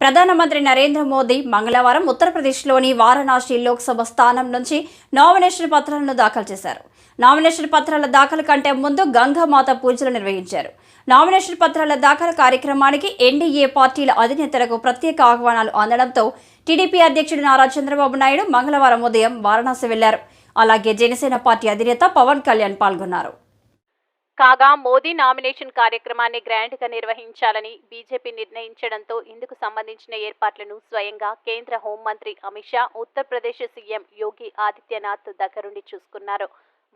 ప్రధానమంత్రి నరేంద్ర మోదీ మంగళవారం ఉత్తరప్రదేశ్లోని వారణాసి లోక్సభ స్థానం నుంచి నామినేషన్ పత్రాలను దాఖలు చేశారు. నామినేషన్ పత్రాల దాఖలు కంటే ముందు గంగామాత పూజలు నిర్వహించారు. నామినేషన్ పత్రాల దాఖలు కార్యక్రమానికి ఎన్డీఏ పార్టీల అధినేతలకు ప్రత్యేక ఆహ్వానాలు అందడంతో టీడీపీ అధ్యక్షుడు నారా చంద్రబాబు నాయుడు మంగళవారం ఉదయం వారణాసి వెళ్లారు. అలాగే జనసేన పార్టీ అధినేత పవన్ కళ్యాణ్ పాల్గొన్నారు. కాగా మోదీ నామినేషన్ కార్యక్రమాన్ని గ్రాండ్ గా నిర్వహించాలని బీజేపీ నిర్ణయించడంతో ఇందుకు సంబంధించిన ఏర్పాట్లను స్వయంగా కేంద్ర హోంమంత్రి అమిత్ షా ఉత్తరప్రదేశ్ సీఎం యోగి ఆదిత్యనాథ్ దగ్గరుండి చూసుకున్నారు.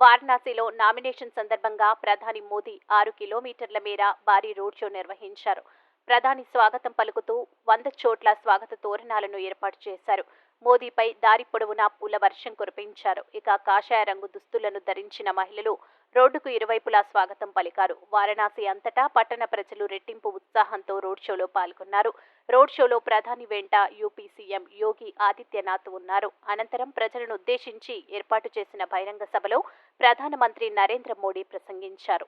వారణాసిలో నామినేషన్ సందర్భంగా ప్రధాని మోదీ 6 కిలోమీటర్ల మేర భారీ రోడ్ షో నిర్వహించారు. ప్రధాని స్వాగతం పలుకుతూ 100 చోట్ల స్వాగత తోరణాలను ఏర్పాటు చేశారు. మోదీపై దారి పొడవునా పూల వర్షం కురిపించారు. ఇక కాషాయ రంగు దుస్తులను ధరించిన మహిళలు రోడ్డుకు ఇరువైపులా స్వాగతం పలికారు. వారణాసి అంతటా పట్టణ ప్రజలు రెట్టింపు ఉత్సాహంతో రోడ్ షోలో పాల్గొన్నారు. రోడ్ షోలో ప్రధాని వెంట యూపీ సీఎం యోగి ఆదిత్యనాథ్ ఉన్నారు. అనంతరం ప్రజలను ఉద్దేశించి ఏర్పాటు చేసిన బహిరంగ సభలో ప్రధానమంత్రి నరేంద్ర మోడీ ప్రసంగించారు.